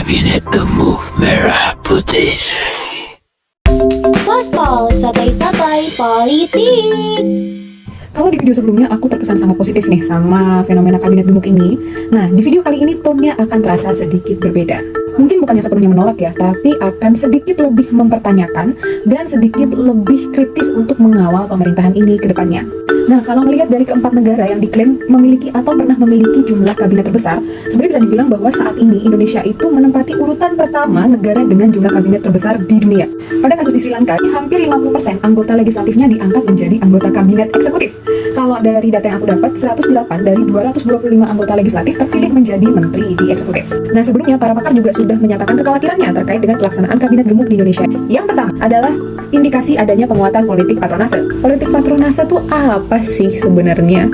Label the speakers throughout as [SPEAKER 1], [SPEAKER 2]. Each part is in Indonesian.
[SPEAKER 1] Kabinet Gemuk Merah Putih.
[SPEAKER 2] Sospol, santai-santai politik.
[SPEAKER 3] Kalau di video sebelumnya aku terkesan sangat positif nih sama fenomena kabinet gemuk ini. Nah, di video kali ini tone-nya akan terasa sedikit berbeda. Mungkin bukannya sepenuhnya menolak ya, tapi akan sedikit lebih mempertanyakan dan sedikit lebih kritis untuk mengawal pemerintahan ini ke depannya. Nah, kalau melihat dari keempat negara yang diklaim memiliki atau pernah memiliki jumlah kabinet terbesar, sebenarnya bisa dibilang bahwa saat ini Indonesia itu menempati urutan pertama negara dengan jumlah kabinet terbesar di dunia. Pada kasus di Sri Lanka, hampir 50% anggota legislatifnya diangkat menjadi anggota kabinet eksekutif. Kalau dari data yang aku dapat, 108 dari 225 anggota legislatif terpilih menjadi menteri di eksekutif. Nah, sebelumnya para pakar juga sudah menyatakan kekhawatirannya terkait dengan pelaksanaan kabinet gemuk di Indonesia. Yang pertama adalah indikasi adanya penguatan politik patronase. Politik patronase itu apa sih sebenarnya?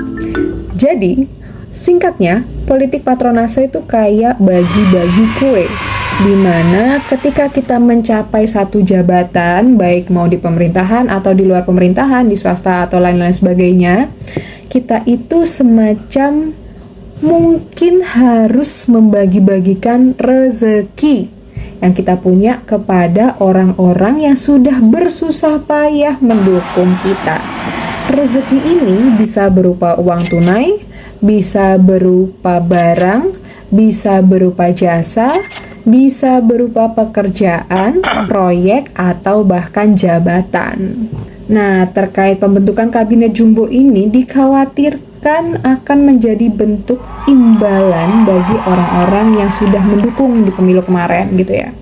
[SPEAKER 3] Jadi, singkatnya, politik patronase itu kayak bagi-bagi kue, di mana ketika kita mencapai satu jabatan, baik mau di pemerintahan atau di luar pemerintahan, di swasta atau lain-lain sebagainya, kita itu semacam mungkin harus membagi-bagikan rezeki yang kita punya kepada orang-orang yang sudah bersusah payah mendukung kita. Rezeki ini bisa berupa uang tunai, bisa berupa barang, bisa berupa jasa, bisa berupa pekerjaan, proyek, atau bahkan jabatan. Nah, terkait pembentukan kabinet jumbo ini dikhawatirkan akan menjadi bentuk imbalan bagi orang-orang yang sudah mendukung di pemilu kemarin gitu ya.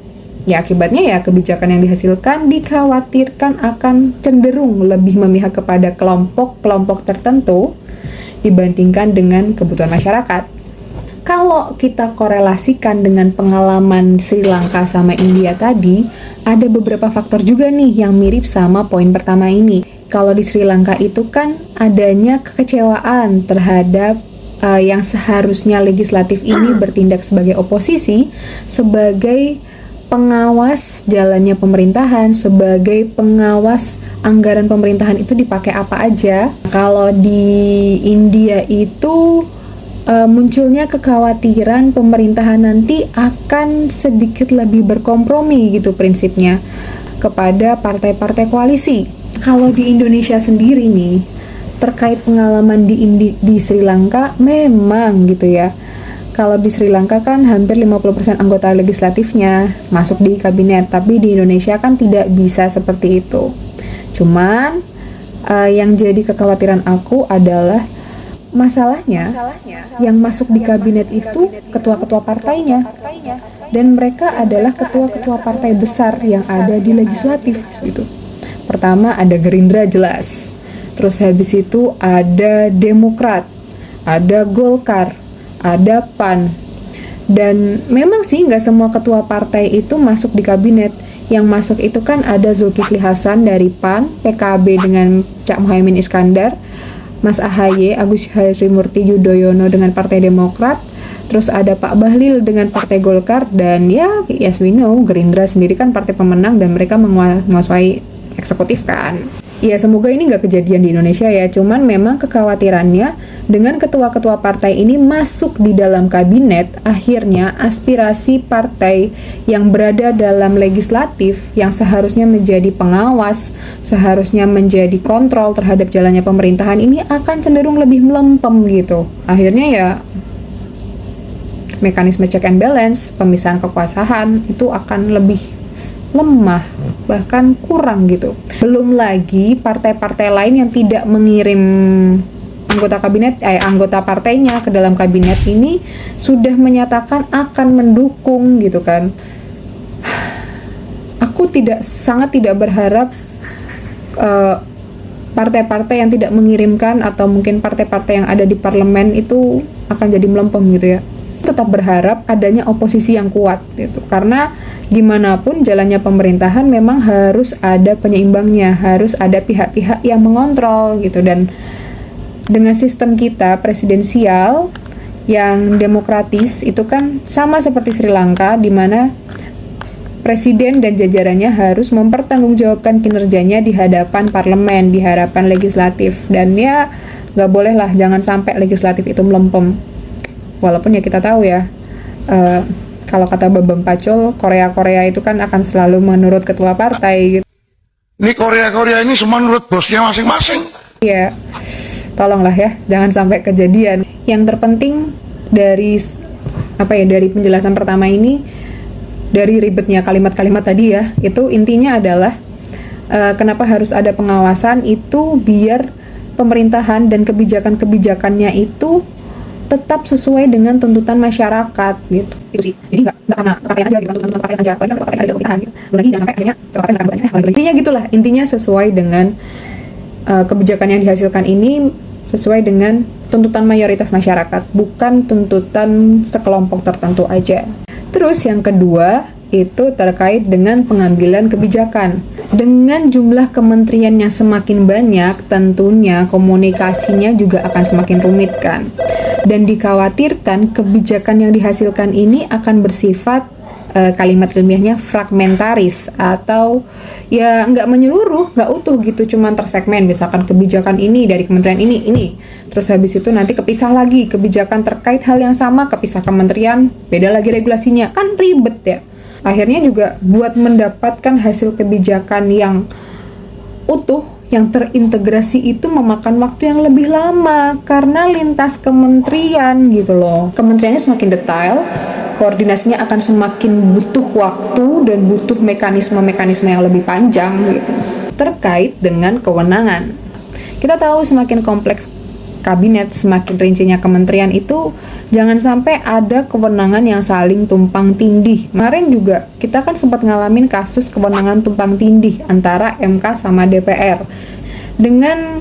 [SPEAKER 3] Ya, akibatnya ya kebijakan yang dihasilkan dikhawatirkan akan cenderung lebih memihak kepada kelompok-kelompok tertentu dibandingkan dengan kebutuhan masyarakat. Kalau kita korelasikan dengan pengalaman Sri Lanka sama India tadi, ada beberapa faktor juga nih yang mirip sama poin pertama ini. Kalau di Sri Lanka itu kan adanya kekecewaan terhadap yang seharusnya legislatif ini bertindak sebagai oposisi, sebagai pengawas jalannya pemerintahan, sebagai pengawas anggaran pemerintahan itu dipakai apa aja. Kalau di India itu munculnya kekhawatiran pemerintahan nanti akan sedikit lebih berkompromi gitu prinsipnya kepada partai-partai koalisi. Kalau di Indonesia sendiri nih, terkait pengalaman di Sri Lanka memang gitu ya. Kalau di Sri Lanka kan hampir 50% anggota legislatifnya masuk di kabinet, tapi di Indonesia kan tidak bisa seperti itu. Cuman yang jadi kekhawatiran aku adalah masalahnya yang masuk di kabinet itu ketua-ketua partainya, dan mereka adalah ketua-ketua partai besar yang ada di legislatif gitu. Pertama ada Gerindra jelas, terus habis itu ada Demokrat, ada Golkar, ada PAN, dan memang sih nggak semua ketua partai itu masuk di kabinet. Yang masuk itu kan ada Zulkifli Hasan dari PAN, PKB dengan Cak Muhaimin Iskandar, Mas AHY, Agus Harimurti Yudhoyono dengan Partai Demokrat, terus ada Pak Bahlil dengan Partai Golkar, dan ya yes we know, Gerindra sendiri kan partai pemenang dan mereka menguasai eksekutif kan. Ya semoga ini nggak kejadian di Indonesia ya, cuman memang kekhawatirannya dengan ketua-ketua partai ini masuk di dalam kabinet, akhirnya aspirasi partai yang berada dalam legislatif yang seharusnya menjadi pengawas, seharusnya menjadi kontrol terhadap jalannya pemerintahan ini akan cenderung lebih melempem gitu. Akhirnya ya mekanisme check and balance, pemisahan kekuasaan itu akan lebih lemah, bahkan kurang gitu. Belum lagi partai-partai lain yang tidak mengirim anggota partainya ke dalam kabinet ini sudah menyatakan akan mendukung gitu kan. Aku sangat tidak berharap partai-partai yang tidak mengirimkan atau mungkin partai-partai yang ada di parlemen itu akan jadi melempem gitu ya. Tetap berharap adanya oposisi yang kuat gitu, karena gimana pun jalannya pemerintahan memang harus ada penyeimbangnya, harus ada pihak-pihak yang mengontrol gitu. Dan dengan sistem kita presidensial yang demokratis itu kan sama seperti Sri Lanka, di mana presiden dan jajarannya harus mempertanggungjawabkan kinerjanya di hadapan parlemen, di hadapan legislatif, dan ya nggak boleh lah, jangan sampai legislatif itu melempem. Walaupun ya kita tahu ya, Kalau kata Bambang Pacul, Korea-Korea itu kan akan selalu menurut ketua partai gitu.
[SPEAKER 4] Ini Korea-Korea ini semua menurut bosnya masing-masing.
[SPEAKER 3] Iya, tolonglah ya, jangan sampai kejadian. Yang terpenting dari dari penjelasan pertama ini, dari ribetnya kalimat-kalimat tadi ya, itu intinya adalah kenapa harus ada pengawasan itu biar pemerintahan dan kebijakan-kebijakannya itu tetap sesuai dengan tuntutan masyarakat gitu. Itu sih. Jadi nggak karena kepartaian aja gitu, tuntutan kepartaian aja. Apalagi kan kepartaian ada pemerintahan gitu. Belum lagi jangan sampai akhirnya kepartaian ada anggotanya. Intinya gitulah. Intinya sesuai dengan kebijakan yang dihasilkan ini sesuai dengan tuntutan mayoritas masyarakat, bukan tuntutan sekelompok tertentu aja. Terus yang kedua itu terkait dengan pengambilan kebijakan. Dengan jumlah kementerian yang semakin banyak, tentunya komunikasinya juga akan semakin rumit kan. Dan dikhawatirkan kebijakan yang dihasilkan ini akan bersifat kalimat ilmiahnya fragmentaris, atau ya nggak menyeluruh, nggak utuh gitu, cuman tersegmen. Misalkan kebijakan ini dari kementerian ini, terus habis itu nanti kepisah lagi kebijakan terkait hal yang sama, kepisah kementerian, beda lagi regulasinya, kan ribet ya. Akhirnya juga buat mendapatkan hasil kebijakan yang utuh, yang terintegrasi itu memakan waktu yang lebih lama karena lintas kementerian gitu loh. Kementeriannya semakin detail, koordinasinya akan semakin butuh waktu dan butuh mekanisme-mekanisme yang lebih panjang gitu. Terkait dengan kewenangan, kita tahu semakin kompleks kabinet, semakin rincinya kementerian itu, jangan sampai ada kewenangan yang saling tumpang tindih. Kemarin juga kita kan sempat ngalamin kasus kewenangan tumpang tindih antara MK sama DPR. Dengan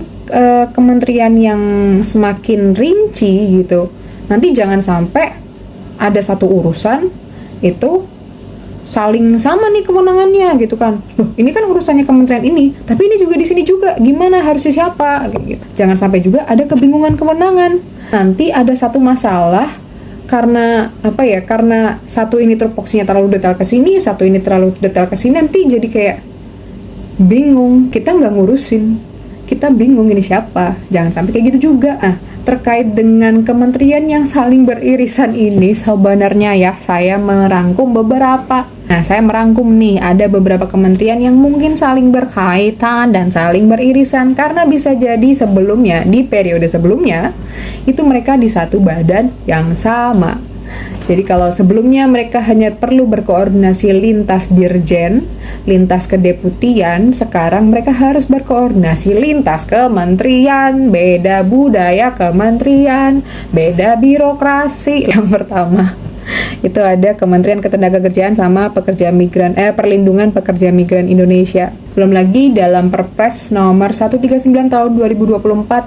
[SPEAKER 3] kementerian yang semakin rinci gitu, nanti jangan sampai ada satu urusan itu saling sama nih kewenangannya gitu kan. Loh, ini kan urusannya kementerian ini, tapi ini juga di sini juga. Gimana harusnya siapa gitu. Jangan sampai juga ada kebingungan kewenangan. Nanti ada satu masalah karena karena satu ini tupoksinya terlalu detail ke sini, satu ini terlalu detail ke sini, nanti jadi kayak bingung. Kita nggak ngurusin. Kita bingung ini siapa. Jangan sampai kayak gitu juga. Nah, terkait dengan kementerian yang saling beririsan ini, sebenarnya ya saya merangkum beberapa. Nah, saya merangkum nih, ada beberapa kementerian yang mungkin saling berkaitan dan saling beririsan karena bisa jadi sebelumnya, di periode sebelumnya, itu mereka di satu badan yang sama. Jadi kalau sebelumnya mereka hanya perlu berkoordinasi lintas dirjen, lintas kedeputian, sekarang mereka harus berkoordinasi lintas kementerian, beda budaya kementerian, beda birokrasi. Yang pertama itu ada Kementerian Ketenagakerjaan sama Perlindungan Pekerja Migran Indonesia. Belum lagi dalam Perpres nomor 139 tahun 2024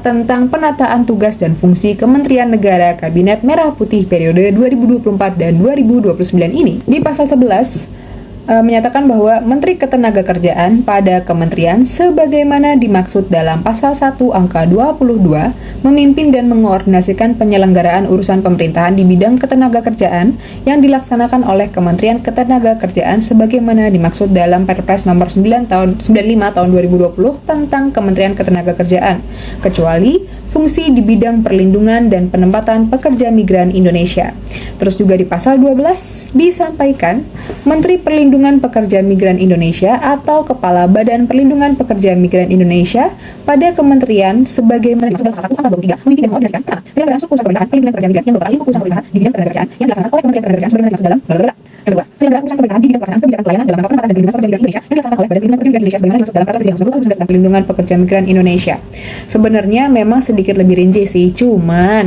[SPEAKER 3] tentang penataan tugas dan fungsi Kementerian Negara Kabinet Merah Putih periode 2024 dan 2029 ini. Di pasal 11 menyatakan bahwa Menteri Ketenagakerjaan pada kementerian sebagaimana dimaksud dalam pasal 1 angka 22 memimpin dan mengoordinasikan penyelenggaraan urusan pemerintahan di bidang ketenagakerjaan yang dilaksanakan oleh Kementerian Ketenagakerjaan sebagaimana dimaksud dalam Perpres nomor 95 tahun 2020 tentang Kementerian Ketenagakerjaan, kecuali fungsi di bidang perlindungan dan penempatan pekerja migran Indonesia. Terus juga di pasal 12 disampaikan Menteri Perlindungan Pekerja Migran Indonesia atau Kepala Badan Perlindungan Pekerja Migran Indonesia pada kementerian sebagaimana dimaksud dalam pasal 1 angka 23 memimpin dan mengoordinasikan penyelenggaraan suku usaha pemerintahan perlindungan pekerja migran yang berupa lingkup usaha pemerintahan di bidang ketenagakerjaan yang dilaksanakan oleh Kementerian Ketenagakerjaan sebagaimana dimaksud dalam Kedua, penyelenggaraan urusan pemerintahan di bidang pelaksanaan kebijakan pelayanan dalam rangka penempatan dan perlindungan pekerja migran Indonesia yang dilaksanakan oleh Badan Perlindungan Pekerja Migran Indonesia sebagaimana dimaksud dalam peraturan presiden nomor 29 tentang perlindungan pekerja migran Indonesia. Sebenarnya memang sedikit lebih rinci sih, cuman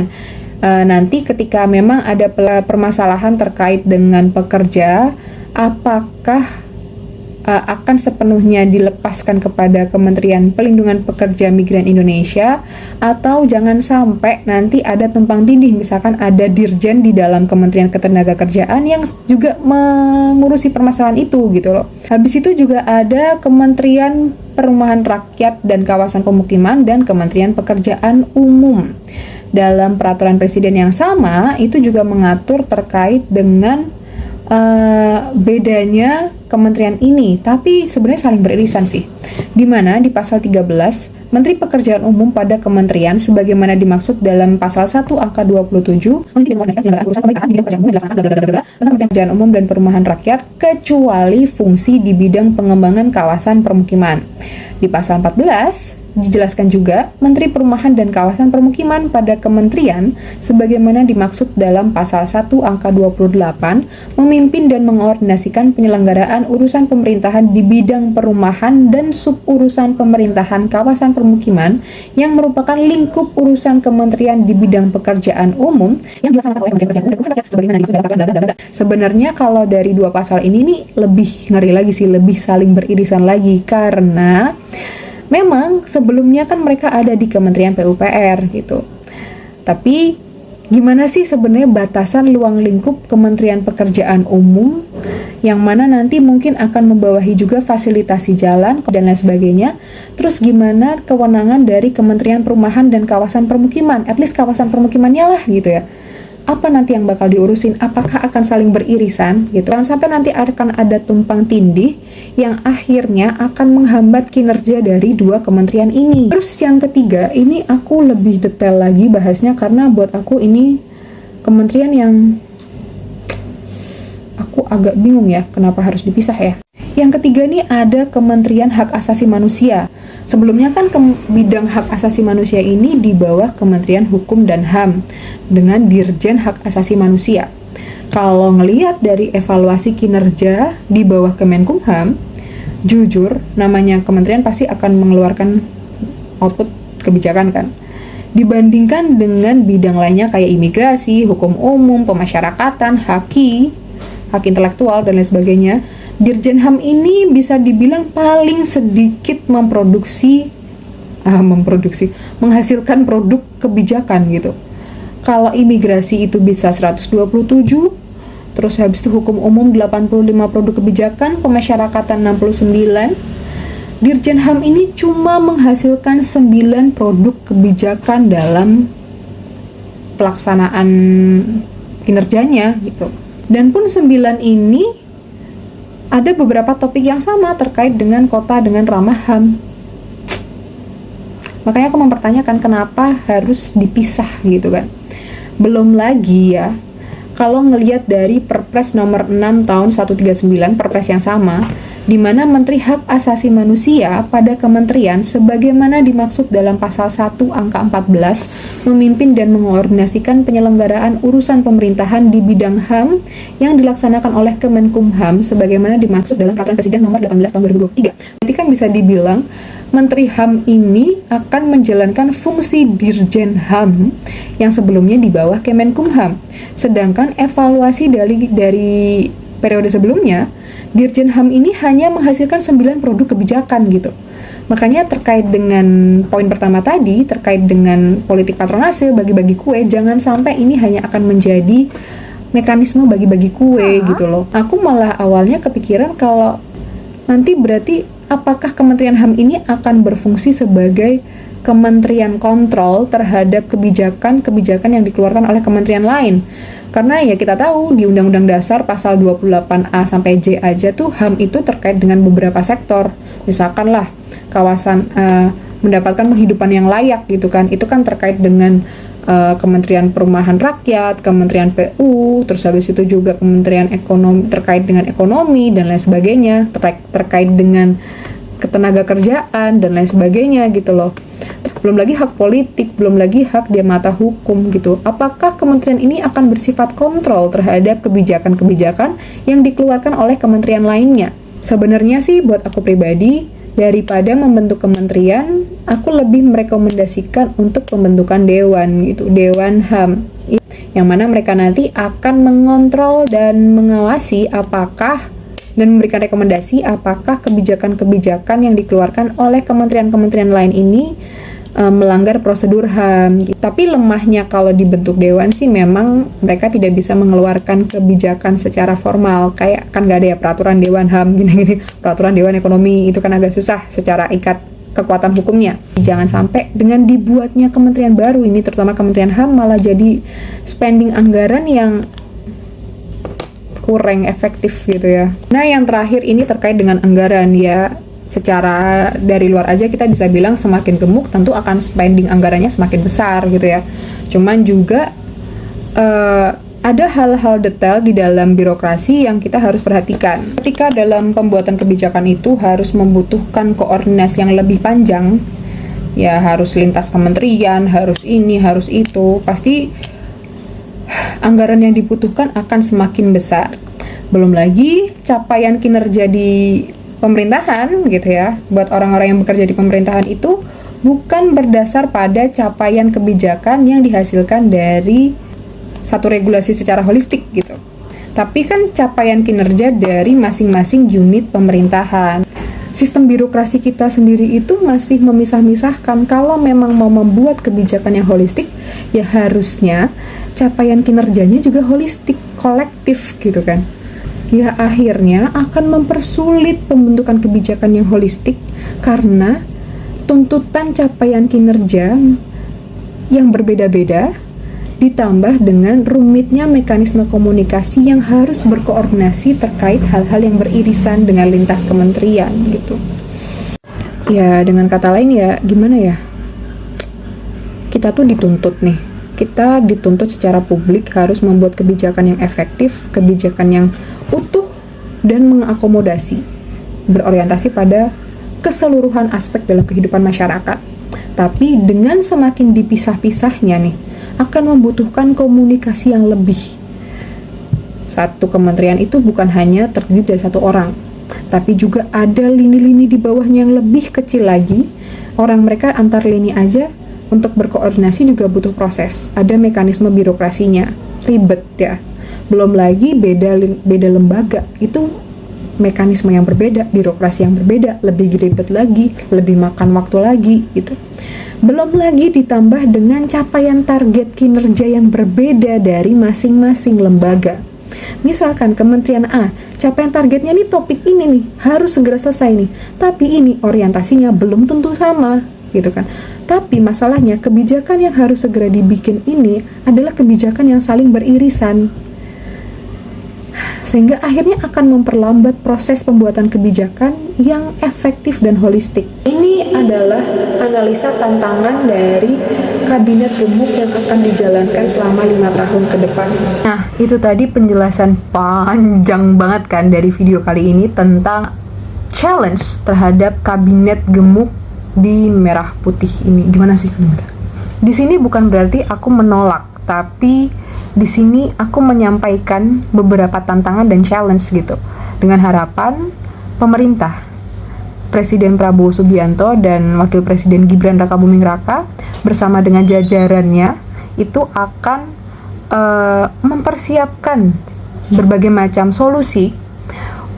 [SPEAKER 3] nanti ketika memang ada permasalahan terkait dengan pekerja, apakah akan sepenuhnya dilepaskan kepada Kementerian Perlindungan Pekerja Migran Indonesia, atau jangan sampai nanti ada tumpang tindih, misalkan ada dirjen di dalam Kementerian Ketenagakerjaan yang juga mengurusi permasalahan itu gitu loh. Habis itu juga ada Kementerian Perumahan Rakyat dan Kawasan Pemukiman dan Kementerian Pekerjaan Umum. Dalam peraturan presiden yang sama itu juga mengatur terkait dengan bedanya kementerian ini, tapi sebenarnya saling beririsan sih. Di mana di pasal 13, Menteri Pekerjaan Umum pada kementerian sebagaimana dimaksud dalam pasal 1 angka 27 memimpin dan mengorganisasikan penyelenggaraan urusan pemerintahan di bidang pekerjaan umum yang dilaksanakan tentang Kementerian Pekerjaan Umum dan Perumahan Rakyat kecuali fungsi di bidang pengembangan kawasan permukiman. Di pasal 14 dijelaskan juga Menteri Perumahan dan Kawasan Permukiman pada kementerian sebagaimana dimaksud dalam pasal 1 angka 28 memimpin dan mengordinasikan penyelenggaraan urusan pemerintahan di bidang perumahan dan suburusan pemerintahan kawasan permukiman yang merupakan lingkup urusan kementerian di bidang pekerjaan umum yang dilaksanakan oleh Kementerian Pekerjaan Umum dan Perumahan Rakyat sebagaimana dimaksud dalam pasal. Sebenarnya kalau dari dua pasal ini nih lebih ngeri lagi sih, lebih saling beririsan lagi karena memang sebelumnya kan mereka ada di Kementerian PUPR gitu. Tapi gimana sih sebenarnya batasan luang lingkup Kementerian Pekerjaan Umum yang mana nanti mungkin akan membawahi juga fasilitasi jalan dan lain sebagainya. Terus gimana kewenangan dari Kementerian Perumahan dan Kawasan Permukiman? At least kawasan permukimannya lah gitu ya. Apa nanti yang bakal diurusin? Apakah akan saling beririsan gitu? Jangan sampai nanti akan ada tumpang tindih yang akhirnya akan menghambat kinerja dari dua kementerian ini. Terus yang ketiga, ini aku lebih detail lagi bahasnya karena buat aku ini kementerian yang aku agak bingung ya, kenapa harus dipisah ya. Yang ketiga nih ada Kementerian Hak Asasi Manusia. Sebelumnya kan bidang hak asasi manusia ini di bawah Kementerian Hukum dan HAM dengan Dirjen Hak Asasi Manusia. Kalau ngelihat dari evaluasi kinerja di bawah Kemenkumham, jujur namanya kementerian pasti akan mengeluarkan output kebijakan kan. Dibandingkan dengan bidang lainnya kayak imigrasi, hukum umum, pemasyarakatan, hak intelektual dan lain sebagainya, Dirjen HAM ini bisa dibilang paling sedikit menghasilkan produk kebijakan gitu. Kalau imigrasi itu bisa 127, terus habis itu hukum umum 85 produk kebijakan, pemasyarakatan 69. Dirjen HAM ini cuma menghasilkan 9 produk kebijakan dalam pelaksanaan kinerjanya gitu. Dan pun 9 ini ada beberapa topik yang sama terkait dengan kota dengan ramah HAM. Makanya aku mempertanyakan kenapa harus dipisah gitu kan. Belum lagi ya, kalau ngelihat dari Perpres nomor 6 tahun 139, Perpres yang sama, di mana Menteri Hak Asasi Manusia pada kementerian sebagaimana dimaksud dalam pasal 1 angka 14 memimpin dan mengordinasikan penyelenggaraan urusan pemerintahan di bidang HAM yang dilaksanakan oleh Kemenkumham sebagaimana dimaksud dalam Peraturan Presiden nomor 18 tahun 2023. Berarti kan bisa dibilang Menteri HAM ini akan menjalankan fungsi Dirjen HAM yang sebelumnya di bawah Kemenkumham. Sedangkan evaluasi dari periode sebelumnya, Dirjen HAM ini hanya menghasilkan 9 produk kebijakan gitu. Makanya terkait dengan poin pertama tadi, terkait dengan politik patronase, bagi-bagi kue, jangan sampai ini hanya akan menjadi mekanisme bagi-bagi kue gitu loh. Aku malah awalnya kepikiran kalau nanti berarti apakah Kementerian HAM ini akan berfungsi sebagai kementerian kontrol terhadap kebijakan yang dikeluarkan oleh kementerian lain. Karena ya kita tahu di Undang-Undang Dasar pasal 28A sampai J aja tuh HAM itu terkait dengan beberapa sektor. Misalkan lah kawasan mendapatkan penghidupan yang layak gitu kan. Itu kan terkait dengan Kementerian Perumahan Rakyat, Kementerian PU, terus habis itu juga Kementerian Ekonomi terkait dengan ekonomi dan lain sebagainya, terkait dengan ketenaga kerjaan dan lain sebagainya gitu loh. Belum lagi hak politik, belum lagi hak di mata hukum gitu. Apakah kementerian ini akan bersifat kontrol terhadap kebijakan-kebijakan yang dikeluarkan oleh kementerian lainnya? Sebenarnya sih buat aku pribadi, daripada membentuk kementerian, aku lebih merekomendasikan untuk pembentukan dewan gitu, Dewan HAM. Yang mana mereka nanti akan mengontrol dan mengawasi apakah dan memberikan rekomendasi apakah kebijakan-kebijakan yang dikeluarkan oleh kementerian-kementerian lain ini melanggar prosedur HAM. Tapi lemahnya kalau dibentuk dewan sih memang mereka tidak bisa mengeluarkan kebijakan secara formal. Kayak kan nggak ada ya peraturan dewan HAM gini-gini, peraturan dewan ekonomi itu kan agak susah secara ikat kekuatan hukumnya. Jangan sampai dengan dibuatnya kementerian baru ini, terutama kementerian HAM, malah jadi spending anggaran yang kurang efektif gitu ya. Nah, yang terakhir ini terkait dengan anggaran ya. Secara dari luar aja kita bisa bilang semakin gemuk tentu akan spending anggarannya semakin besar gitu ya. Cuman juga ada hal-hal detail di dalam birokrasi yang kita harus perhatikan. Ketika dalam pembuatan kebijakan itu harus membutuhkan koordinasi yang lebih panjang, ya harus lintas kementerian, harus ini, harus itu, pasti anggaran yang dibutuhkan akan semakin besar. Belum lagi capaian kinerja di pemerintahan gitu ya. Buat orang-orang yang bekerja di pemerintahan itu bukan berdasar pada capaian kebijakan yang dihasilkan dari satu regulasi secara holistik gitu. Tapi kan capaian kinerja dari masing-masing unit pemerintahan. Sistem birokrasi kita sendiri itu masih memisah-misahkan. Kalau memang mau membuat kebijakan yang holistik, ya harusnya capaian kinerjanya juga holistik, kolektif gitu kan. Ya akhirnya akan mempersulit pembentukan kebijakan yang holistik karena tuntutan capaian kinerja yang berbeda-beda ditambah dengan rumitnya mekanisme komunikasi yang harus berkoordinasi terkait hal-hal yang beririsan dengan lintas kementerian gitu. Ya dengan kata lain ya gimana ya, kita tuh dituntut nih, kita dituntut secara publik harus membuat kebijakan yang efektif, kebijakan yang utuh dan mengakomodasi, berorientasi pada keseluruhan aspek dalam kehidupan masyarakat. Tapi dengan semakin dipisah-pisahnya nih, akan membutuhkan komunikasi yang lebih. Satu kementerian itu bukan hanya terdiri dari satu orang, tapi juga ada lini-lini di bawahnya yang lebih kecil lagi. Orang mereka antar lini aja untuk berkoordinasi juga butuh proses, ada mekanisme birokrasinya, ribet ya. Belum lagi beda lembaga, itu mekanisme yang berbeda, birokrasi yang berbeda, lebih ribet lagi, lebih makan waktu lagi gitu. Belum lagi ditambah dengan capaian target kinerja yang berbeda dari masing-masing lembaga. Misalkan Kementerian A, capaian targetnya nih topik ini nih, harus segera selesai nih, tapi ini orientasinya belum tentu sama gitu kan. Tapi masalahnya kebijakan yang harus segera dibikin ini adalah kebijakan yang saling beririsan, sehingga akhirnya akan memperlambat proses pembuatan kebijakan yang efektif dan holistik. Ini adalah analisa tantangan dari kabinet gemuk yang akan dijalankan selama 5 tahun ke depan. Nah, itu tadi penjelasan panjang banget kan dari video kali ini tentang challenge terhadap kabinet gemuk di merah putih ini. Gimana sih? Di sini bukan berarti aku menolak, tapi di sini aku menyampaikan beberapa tantangan dan challenge gitu, dengan harapan pemerintah, Presiden Prabowo Subianto dan Wakil Presiden Gibran Rakabuming Raka bersama dengan jajarannya itu akan mempersiapkan berbagai macam solusi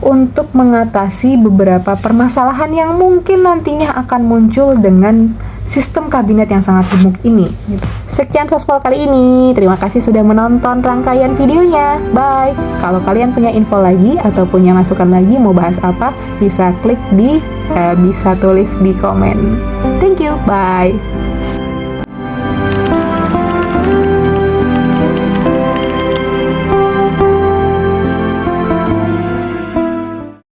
[SPEAKER 3] untuk mengatasi beberapa permasalahan yang mungkin nantinya akan muncul dengan sistem kabinet yang sangat gemuk ini. Sekian Sospol kali ini. Terima kasih sudah menonton rangkaian videonya. Bye. Kalau kalian punya info lagi atau punya masukan lagi mau bahas apa, bisa klik bisa tulis di komen. Thank you. Bye.